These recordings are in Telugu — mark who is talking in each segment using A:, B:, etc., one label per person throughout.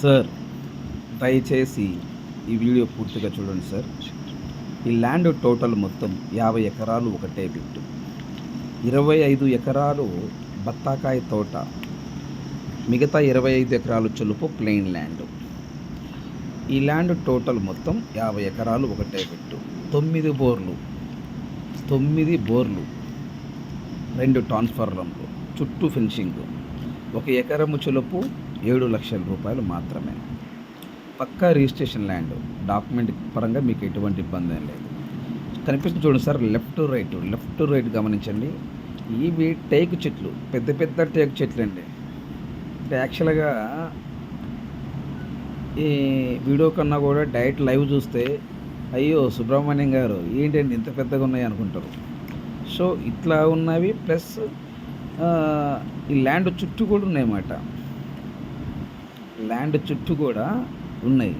A: సార్, దయచేసి ఈ వీడియో పూర్తిగా చూడండి సార్. ఈ ల్యాండ్ టోటల్ మొత్తం 50 ఎకరాలు ఒకటే బిట్టు. 25 ఎకరాలు బత్తాకాయ తోట, మిగతా 25 ఎకరాలు చొలుపు ప్లెయిన్ ల్యాండ్. ఈ ల్యాండ్ టోటల్ మొత్తం 50 ఎకరాలు ఒకటే బిట్టు. 9 బోర్లు, 9 బోర్లు, 2 ట్రాన్స్ఫార్మర్లు, చుట్టూ ఫెన్సింగ్. 1 ఎకరము చొలుపు 7 లక్షల రూపాయలు మాత్రమే. పక్కా రిజిస్ట్రేషన్ ల్యాండ్, డాక్యుమెంట్ పరంగా మీకు ఎటువంటి ఇబ్బంది ఏం లేదు. కనిపిస్తుంది చూడండి సార్, లెఫ్ట్ రైట్ గమనించండి. ఇవి టేకు చెట్లు, పెద్ద పెద్ద టేకు చెట్లు అండి. యాక్చువల్గా ఈ వీడియో కన్నా కూడా డైరెక్ట్ లైవ్ చూస్తే అయ్యో సుబ్రహ్మణ్యం గారు ఏంటండి ఇంత పెద్దగా ఉన్నాయి అనుకుంటారు. సో ఇట్లా ఉన్నవి ప్లస్ ఈ ల్యాండ్ చుట్టూ కూడా ఉన్నాయన్నమాట. ల్యాండ్ చుట్టూ కూడా ఉన్నాయి.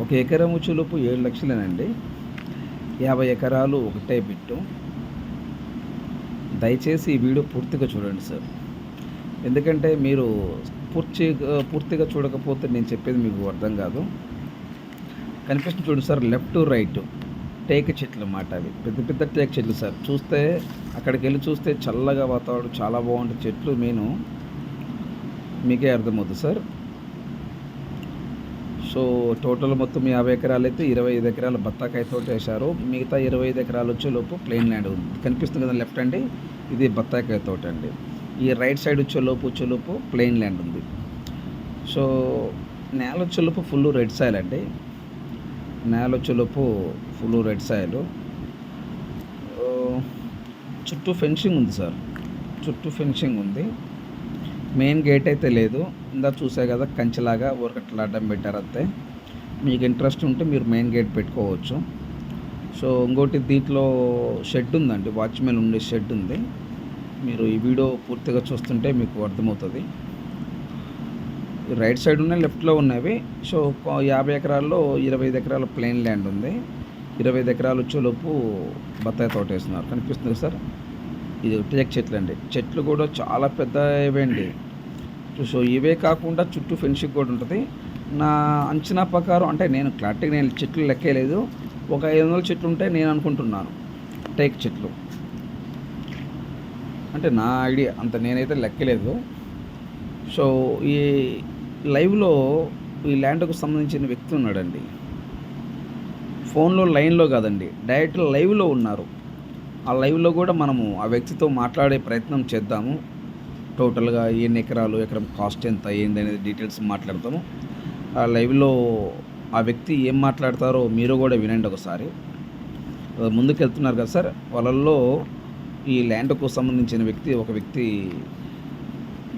A: 1 ఎకరము చులుపు 7 లక్షలేనండి. 50 ఎకరాలు ఒకటే బిట్టు. దయచేసి ఈ వీడియో పూర్తిగా చూడండి సార్. ఎందుకంటే మీరు పూర్తిగా చూడకపోతే నేను చెప్పేది మీకు అర్థం కాదు. కనిపిస్తుంది చూడండి సార్, లెఫ్ట్ రైట్ టేక్ చెట్లు అన్నమాట. అవి పెద్ద పెద్ద టేక్ చెట్లు సార్. చూస్తే అక్కడికి వెళ్ళి చూస్తే చల్లగా వాతావరణం చాలా బాగుంటుంది. చెట్లు మీకే అర్థమవుతుంది సార్. సో టోటల్ మొత్తం 50 ఎకరాలు అయితే 25 ఎకరాలు బత్తాకాయ తోట వేశారు. మిగతా 25 ఎకరాలు వచ్చేలోపు ప్లెయిన్ ల్యాండ్ ఉంది. కనిపిస్తుంది కదా లెఫ్ట్ అండి, ఇది బత్తాకాయ తోట అండి. ఈ రైట్ సైడ్ వచ్చేలోపు ప్లెయిన్ ల్యాండ్ ఉంది. సో నేల వచ్చేలోపు ఫుల్ రెడ్ సాయిల్ అండి. నేల వచ్చేలోపు ఫుల్ రెడ్ సాయిల్. చుట్టూ ఫెన్సింగ్ ఉంది సార్, చుట్టూ ఫెన్సింగ్ ఉంది. మెయిన్ గేట్ అయితే లేదు. ఇందా చూసే కదా కంచెలాగా ఊరకట్లా అడ్డం పెట్టారు అంతే. మీకు ఇంట్రెస్ట్ ఉంటే మీరు మెయిన్ గేట్ పెట్టుకోవచ్చు. సో ఇంకోటి దీంట్లో షెడ్ ఉందండి, వాచ్మెన్ ఉండే షెడ్ ఉంది. మీరు ఈ వీడియో పూర్తిగా చూస్తుంటే మీకు అర్థమవుతుంది. రైట్ సైడ్ ఉన్నాయి, లెఫ్ట్లో ఉన్నవి. సో 50 ఎకరాల్లో 25 ఎకరాల ప్లెయిన్ ల్యాండ్ ఉంది. 25 ఎకరాలు వచ్చేలోపు బత్తాయి తోట వేస్తున్నారు. కనిపిస్తుంది సార్, ఇది టేక్ చెట్లు అండి. చెట్లు కూడా చాలా పెద్ద ఇవండి. సో ఇవే కాకుండా చుట్టూ ఫెన్సింగ్ కూడా ఉంటుంది. నా అంచనా ప్రకారం, అంటే నేను క్లారిటీగా నేను చెట్లు లెక్కేయలేదు, ఒక 500 చెట్లు ఉంటాయి నేను అనుకుంటున్నాను టేక్ చెట్లు. అంటే నా ఐడియా, అంత నేనైతే లెక్కలేదు. సో ఈ లైవ్లో ఈ ల్యాండ్కు సంబంధించిన వ్యక్తి ఉన్నాడండి. ఫోన్లో లైన్లో కాదండి, డైరెక్ట్ లైవ్లో ఉన్నారు. ఆ లైవ్లో కూడా మనము ఆ వ్యక్తితో మాట్లాడే ప్రయత్నం చేద్దాము. టోటల్గా ఎన్ని ఎకరాలు, ఎకరం కాస్ట్ ఎంత, ఏంటి అనేది డీటెయిల్స్ మాట్లాడతాము. ఆ లైవ్లో ఆ వ్యక్తి ఏం మాట్లాడతారో మీరు కూడా వినండి ఒకసారి. ముందుకు వెళ్తున్నారు కదా సార్, వాళ్ళల్లో ఈ ల్యాండ్కు సంబంధించిన ఒక వ్యక్తి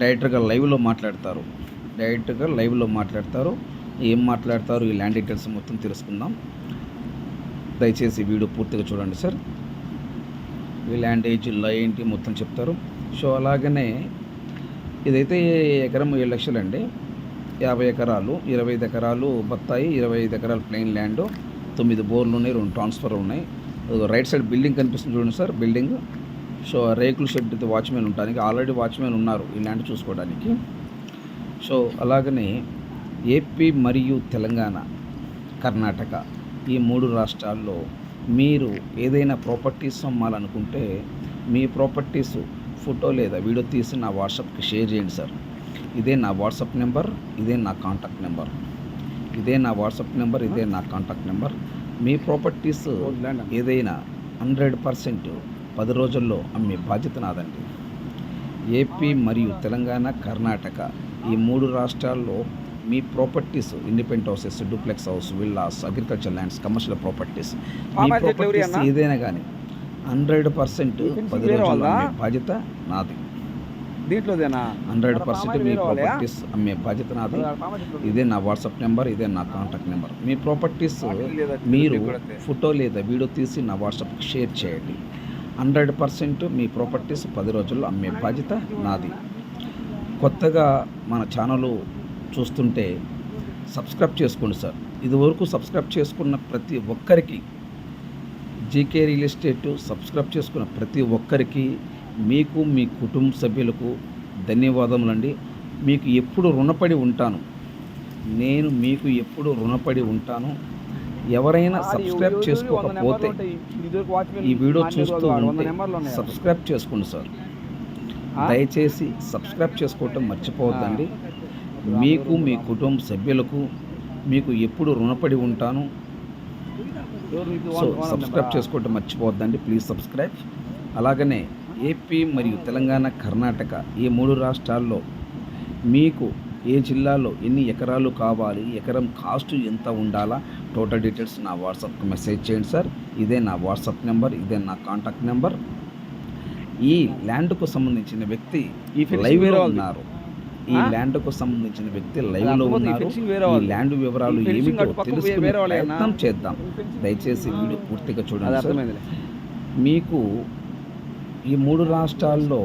A: డైరెక్ట్గా లైవ్లో మాట్లాడతారు. ఏం మాట్లాడతారు, ఈ ల్యాండ్ డీటెయిల్స్ మొత్తం తెలుసుకుందాం. దయచేసి వీడియో పూర్తిగా చూడండి సార్. ఈ ల్యాండ్ జిల్లా ఏంటి మొత్తం చెప్తారు. సో అలాగనే ఇదైతే ఎకరం 7 లక్షలండి. 50 ఎకరాలు, 25 ఎకరాలు బత్తాయి, 25 ఎకరాలు ప్లెయిన్ ల్యాండ్, 9 బోర్లు ఉన్నాయి, 2 ట్రాన్స్ఫర్ ఉన్నాయి. రైట్ సైడ్ బిల్డింగ్ కనిపిస్తుంది చూడండి సార్, బిల్డింగ్. సో రేకుల షెడ్ అయితే వాచ్మెన్ ఉండడానికి ఆల్రెడీ వాచ్మెన్ ఉన్నారు ఈ ల్యాండ్ చూసుకోవడానికి. సో అలాగనే ఏపీ మరియు తెలంగాణ, కర్ణాటక ఈ 3 రాష్ట్రాల్లో మీరు ఏదైనా ప్రాపర్టీస్ అమ్మాలనుకుంటే మీ ప్రాపర్టీస్ ఫోటో లేదా వీడియో తీసి నా వాట్సాప్కి షేర్ చేయండి సార్. ఇదే నా వాట్సాప్ నెంబర్, ఇదే నా కాంటాక్ట్ నెంబర్. మీ ప్రాపర్టీస్ ఏదైనా 100% 10 రోజుల్లో అమ్మే బాధ్యత నాదండి. ఏపీ మరియు తెలంగాణ, కర్ణాటక ఈ 3 రాష్ట్రాల్లో మీ properties, independent houses, duplex house, villas, agriculture lands, commercial properties, మీ ప్రాపర్టీస్ ఏదైనా కానీ 100% 10 రోజుల్లో అమ్మే బాధ్యత నాది. 100% మీ ప్రాపర్టీస్ అమ్మే బాధ్యత నాది. ఇదే నా వాట్సాప్ నెంబర్, ఇదే నా కాంటాక్ట్ నెంబర్. మీ ప్రాపర్టీస్ మీరు ఫోటో లేదా వీడియో తీసి నా వాట్సాప్కి షేర్ చేయండి. 100% మీ ప్రాపర్టీస్ 10 రోజుల్లో అమ్మే బాధ్యత నాది. కొత్తగా మన ఛానల్ చూస్తుంటే సబ్స్క్రైబ్ చేసుకోండి సార్. ఇదివరకు సబ్స్క్రైబ్ చేసుకున్న ప్రతి ఒక్కరికి, జీకే రియల్ ఎస్టేట్ సబ్స్క్రైబ్ చేసుకున్న ప్రతి ఒక్కరికి, మీకు మీ కుటుంబ సభ్యులకు ధన్యవాదములండి. మీకు ఎప్పుడు రుణపడి ఉంటాను. నేను మీకు ఎప్పుడు రుణపడి ఉంటాను. ఎవరైనా సబ్స్క్రైబ్ చేసుకోకపోతే ఈ వీడియో చూస్తూ ఉంటే సబ్స్క్రైబ్ చేసుకోండి సార్. దయచేసి సబ్స్క్రైబ్ చేసుకోవటం మర్చిపోవద్దండి. మీకు మీ కుటుంబ సభ్యులకు మీకు ఎప్పుడు రుణపడి ఉంటాను. సో సబ్స్క్రైబ్ చేసుకోవటం మర్చిపోవద్దండి. Please subscribe. అలాగనే ఏపీ మరియు తెలంగాణ, కర్ణాటక ఈ 3 రాష్ట్రాల్లో మీకు ఏ జిల్లాలో ఎన్ని ఎకరాలు కావాలి, ఎకరం కాస్ట్ ఎంత ఉండాలా, టోటల్ డీటెయిల్స్ నా వాట్సాప్కి మెసేజ్ చేయండి సార్. ఇదే నా వాట్సాప్ నెంబర్, ఇదే నా కాంటాక్ట్ నెంబర్. ఈ ల్యాండ్కు సంబంధించిన వ్యక్తి లైవ్లో ఉన్నారు. ఈ ల్యాండ్కు సంబంధించిన వ్యక్తి లైవ్లో ఉన్నారు. ఈ ల్యాండ్ వివరాలు ఏమిటో తెలుసుకునే ప్రయత్నం చేద్దాం. దయచేసి వీడియో పూర్తిగా చూడండి సార్. మీకు ఈ 3 రాష్ట్రాల్లో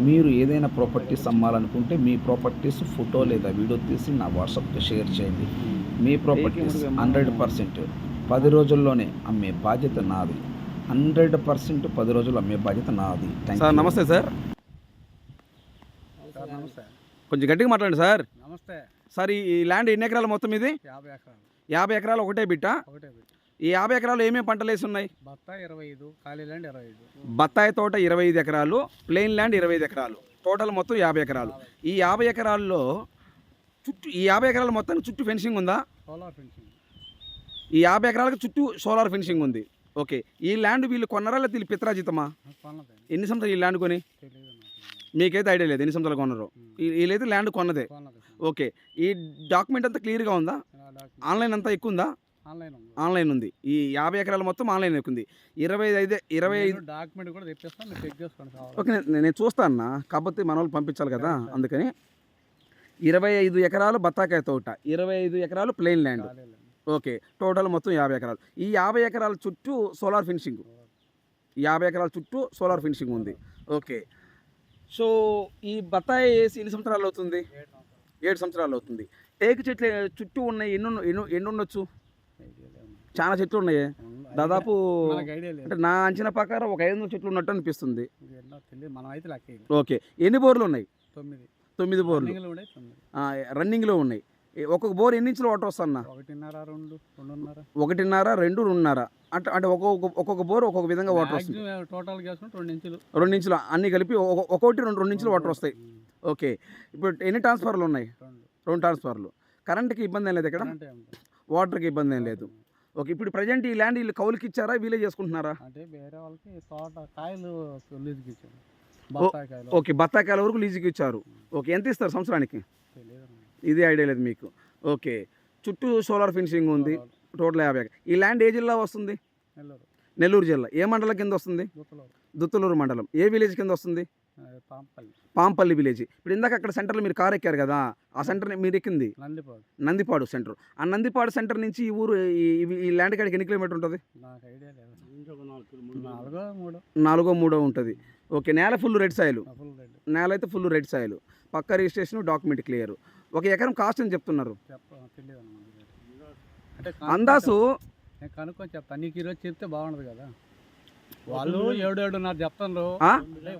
A: మీరు ఏదైనా ప్రాపర్టీస్ అమ్మాలనుకుంటే మీ ప్రాపర్టీస్ ఫోటో లేదా వీడియో తీసి నా వాట్సాప్కి షేర్ చేయండి. మీ ప్రాపర్టీస్ 100% 10 రోజుల్లోనే అమ్మే బాధ్యత నాది. 100% 10 రోజులు అమ్మే బాధ్యత నాది.
B: సార్ నమస్తే సార్.
C: నమస్తే.
B: కొంచెం గట్టిగా మాట్లాడండి సార్.
C: నమస్తే
B: సార్, ఈ ల్యాండ్ ఎన్ని ఎకరాలు మొత్తం ఇది?
C: 50 ఎకరాలు.
B: 50 ఎకరాలు ఒకటే బిట్టా?
C: ఒకటే బిట్.
B: ఈ 50 ఎకరాలు ఏమేమి పంటలు వేసి ఉన్నాయి?
C: బత్తాయి 25, ఖాళీ ల్యాండ్ 25.
B: బత్తాయి తోట 25 ఎకరాలు, ప్లెయిన్ ల్యాండ్ 25 ఎకరాలు, టోటల్ మొత్తం 50 ఎకరాలు. ఈ 50 ఎకరాల్లో ఈ 50 ఎకరాల మొత్తానికి చుట్టూ ఫెన్సింగ్ ఉందా?
C: Solar fencing.
B: ఈ 50 ఎకరాలకు చుట్టూ సోలార్ ఫెన్సింగ్ ఉంది. ఓకే. ఈ ల్యాండ్ వీళ్ళు కొన్నారా లేదా వీళ్ళు పిత్రాజితమా?
C: కొన్నదే.
B: ఎన్ని సంవత్సరాలు ఈ ల్యాండ్ కొని?
C: తెలియదు నాకు.
B: మీకైతే ఐడియా లేదు ఎన్ని సంవత్సరాలు కొన్నారు. వీళ్ళైతే ల్యాండ్ కొన్నదే.
C: కొన్నదే.
B: ఓకే. ఈ డాక్యుమెంట్ అంతా క్లియర్గా ఉందా? ఆన్లైన్ అంతా ఎక్కువ ఉందా?
C: ఆన్లైన్ ఉంది.
B: ఆన్లైన్ ఉంది. ఈ 50 ఎకరాలు మొత్తం ఆన్లైన్ ఎక్కుంది. 25
C: డాక్యుమెంట్ కూడా తెప్పిస్తాను, మీరు చెక్ చేసుకోండి కావాలి.
B: ఓకే, నేను చూస్తాను అన్న. కాకపోతే మన వాళ్ళు పంపించాలి కదా, అందుకని 25 ఎకరాలు బత్తాకాయ తోట, 25 ఎకరాలు ప్లెయిన్ ల్యాండ్.
C: ఖాళీ ల్యాండ్.
B: ఓకే, టోటల్ మొత్తం 50 ఎకరాలు. ఈ 50 ఎకరాల చుట్టూ సోలార్ ఫినిషింగ్. ఈ 50 ఎకరాల చుట్టూ సోలార్ ఫినిషింగ్ ఉంది. ఓకే. సో ఈ బత్తాయి వేసి ఎన్ని సంవత్సరాలు అవుతుంది? 7 సంవత్సరాలు అవుతుంది. టేకు చెట్లు చుట్టూ ఉన్నాయి. ఎన్ని ఉండొచ్చు? చాలా చెట్లు ఉన్నాయి. దాదాపు
C: మనకు ఐడియా లేదు.
B: అంటే నా అంచనా ప్రకారం ఒక 500 చెట్లు ఉన్నట్టు అనిపిస్తుంది.
C: ఎన్నో తెలియదు, మనం అయితే లెక్క.
B: ఓకే. ఎన్ని బోర్లు ఉన్నాయి?
C: 9
B: బోర్లు రన్నింగ్లో ఉన్నాయి. ఒక్కొక్క బోర్ ఎన్ని ఇంచులు వాటర్ వస్తుందన్న?
C: 1.5, 2, 2.5.
B: 1.5, 2, 2.5. అంటే ఒక్కొక్క బోర్ ఒక్కొక్క విధంగా వాటర్ వస్తుంది.
C: టోటల్ చేసుకుంటే 2 ఇంచులు.
B: 2 ఇంచులు అన్నీ కలిపి ఒక్కొక్కటి 2 ఇంచులు వాటర్ వస్తాయి. ఓకే. ఇప్పుడు ఎన్ని ట్రాన్స్ఫార్లు ఉన్నాయి? 2 ట్రాన్స్ఫార్లు. కరెంట్కి ఇబ్బంది ఏం లేదు ఇక్కడ? వాటర్కి ఇబ్బంది ఏం లేదు. ఓకే. ఇప్పుడు ప్రజెంట్ ఈ ల్యాండ్ వీళ్ళు కౌలుకి ఇచ్చారా, వీళ్ళే చేసుకుంటున్నారా?
C: అంటే వేరే వాళ్ళకి తోట కాయలు లీజుకి ఇచ్చారు. బత్తాయి కాయలు.
B: ఓకే, బత్తాకాయల వరకు లీజుకి ఇచ్చారు. ఓకే. ఎంత ఇస్తారు సంవత్సరానికి?
C: తెలియదు.
B: ఇది ఐడియా లేదు మీకు. ఓకే. చుట్టూ సోలార్ ఫినిషింగ్ ఉంది. టోటల్ 50. ఈ ల్యాండ్ ఏ జిల్లా వస్తుంది? నెల్లూరు జిల్లా. ఏ మండలం కింద వస్తుంది? దుత్తలూరు మండలం. ఏ విలేజ్ కింద వస్తుంది? పాంపల్లి విలేజ్. ఇప్పుడు ఇందాక అక్కడ సెంటర్లో మీరు కార్ ఎక్కారు కదా, ఆ సెంటర్ మీరు ఎక్కింది నందిపాడు సెంటర్. ఆ నందిపాడు సెంటర్ నుంచి ఈ ఊరు ఈ ల్యాండ్ కాడికి ఎన్ని కిలోమీటర్ ఉంటుంది?
C: నాకు ఐడియా లేదు.
B: 4-3 ఉంటుంది. ఓకే. నేల ఫుల్ రెడ్ సాయిల్. నేల అయితే ఫుల్ రెడ్ సాయిల్. పక్క రిజిస్ట్రేషన్, డాక్యుమెంట్ క్లియర్. ఒక ఎకరం కాస్ట్ అని చెప్తున్నారు. అందాసు
C: నేను కనుక్కొని చెప్తాను. నీకు ఈరోజు చెప్తే బాగుండదు కదా. వాళ్ళు 7.5 చెప్తాను.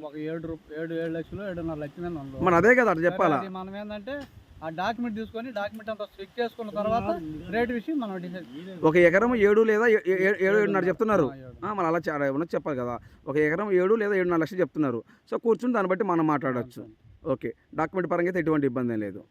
C: ఒక 7 లక్షలు 7.5 లక్షలు.
B: మన అదే కదా అట్లా చెప్పాలా?
C: మనం ఏంటంటే ఆ డాక్యుమెంట్ తీసుకొని డాక్యుమెంట్ అంతా చెక్ చేసుకున్న తర్వాత రేట్ విషయం మనం డిసైడ్.
B: ఒక ఎకరం 7 లేదా 7.5 చెప్తున్నారు. మనం అలా ఉన్నది చెప్పాలి కదా. ఒక ఎకరం 7 లేదా 7.5 లక్షలు చెప్తున్నారు. సో కూర్చుని దాన్ని బట్టి మనం మాట్లాడవచ్చు. ఓకే. డాక్యుమెంట్ పరంగా అయితే ఎటువంటి ఇబ్బంది ఏం లేదు.